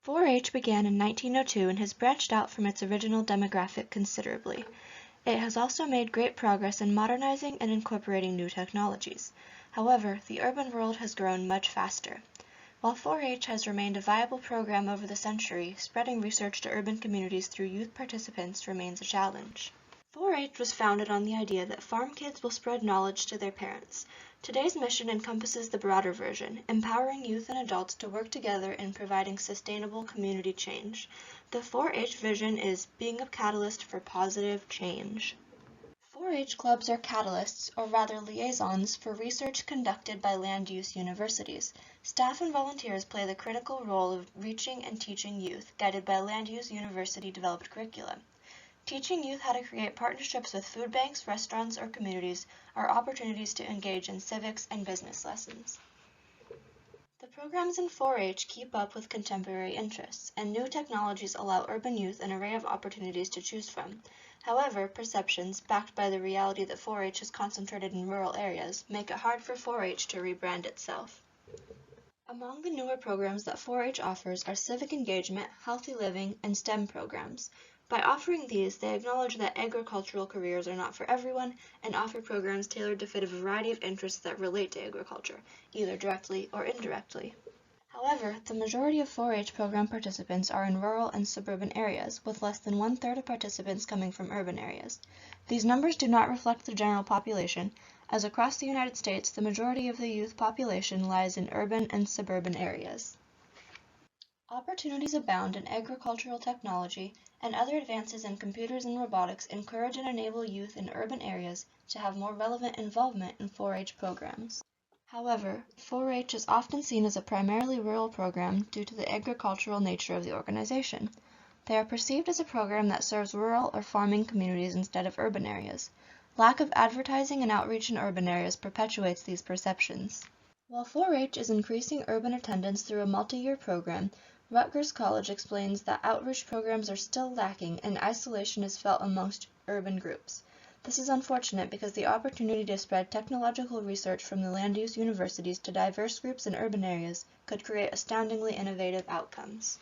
4-H began in 1902 and has branched out from its original demographic considerably. It has also made great progress in modernizing and incorporating new technologies. However, the urban world has grown much faster. While 4-H has remained a viable program over the century, spreading research to urban communities through youth participants remains a challenge. 4-H was founded on the idea that farm kids will spread knowledge to their parents. Today's mission encompasses the broader version, empowering youth and adults to work together in providing sustainable community change. The 4-H vision is being a catalyst for positive change. 4-H clubs are catalysts, or rather liaisons, for research conducted by land use universities. Staff and volunteers play the critical role of reaching and teaching youth, guided by land use university-developed curricula. Teaching youth how to create partnerships with food banks, restaurants, or communities are opportunities to engage in civics and business lessons. The programs in 4-H keep up with contemporary interests, and new technologies allow urban youth an array of opportunities to choose from. However, perceptions, backed by the reality that 4-H is concentrated in rural areas, make it hard for 4-H to rebrand itself. Among the newer programs that 4-H offers are civic engagement, healthy living, and STEM programs. By offering these, they acknowledge that agricultural careers are not for everyone and offer programs tailored to fit a variety of interests that relate to agriculture, either directly or indirectly. However, the majority of 4-H program participants are in rural and suburban areas, with less than one-third of participants coming from urban areas. These numbers do not reflect the general population, as across the United States, the majority of the youth population lies in urban and suburban areas. Opportunities abound in agricultural technology, and other advances in computers and robotics encourage and enable youth in urban areas to have more relevant involvement in 4-H programs. However, 4-H is often seen as a primarily rural program due to the agricultural nature of the organization. They are perceived as a program that serves rural or farming communities instead of urban areas. Lack of advertising and outreach in urban areas perpetuates these perceptions. While 4-H is increasing urban attendance through a multi-year program, Rutgers College explains that outreach programs are still lacking and isolation is felt amongst urban groups. This is unfortunate because the opportunity to spread technological research from the land use universities to diverse groups in urban areas could create astoundingly innovative outcomes.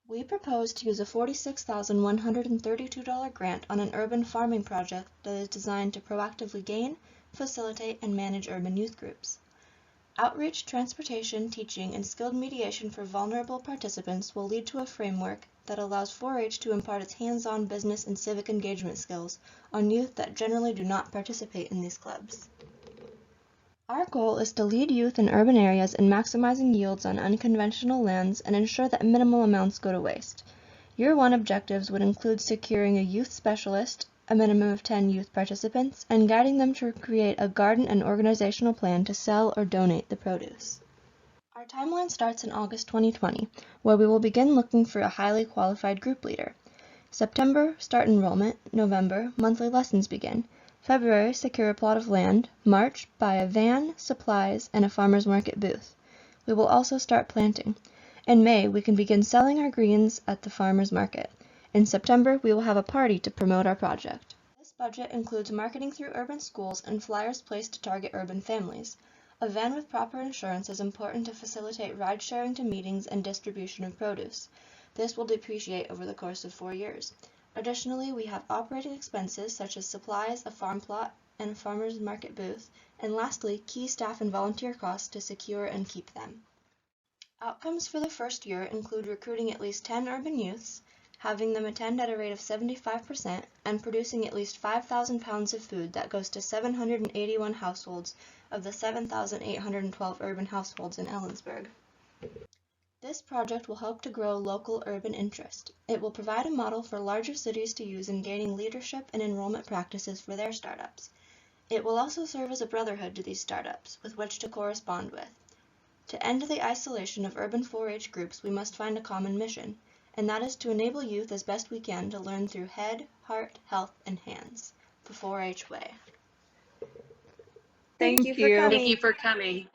We propose to use a $46,132 grant on an urban farming project that is designed to proactively gain, facilitate, and manage urban youth groups. Outreach, transportation, teaching, and skilled mediation for vulnerable participants will lead to a framework that allows 4-H to impart its hands-on business and civic engagement skills on youth that generally do not participate in these clubs. Our goal is to lead youth in urban areas in maximizing yields on unconventional lands and ensure that minimal amounts go to waste. Year 1 objectives would include securing a youth specialist, a minimum of 10 youth participants, and guiding them to create a garden and organizational plan to sell or donate the produce. Our timeline starts in August 2020, where we will begin looking for a highly qualified group leader. September, start enrollment. November, monthly lessons begin. February, secure a plot of land. March, buy a van, supplies, and a farmer's market booth. We will also start planting. In May, we can begin selling our greens at the farmer's market. In September, we will have a party to promote our project. This budget includes marketing through urban schools and flyers placed to target urban families. A van with proper insurance is important to facilitate ride-sharing to meetings and distribution of produce. This will depreciate over the course of 4 years. Additionally, we have operating expenses such as supplies, a farm plot, and a farmer's market booth, and lastly, key staff and volunteer costs to secure and keep them. Outcomes for the first year include recruiting at least 10 urban youths, having them attend at a rate of 75%, and producing at least 5,000 pounds of food that goes to 781 households of the 7,812 urban households in Ellensburg. This project will help to grow local urban interest. It will provide a model for larger cities to use in gaining leadership and enrollment practices for their startups. It will also serve as a brotherhood to these startups, with which to correspond with. To end the isolation of urban 4-H groups, we must find a common mission, and that is to enable youth as best we can to learn through head, heart, health, and hands. The 4-H way. Thank you. Thank you for coming.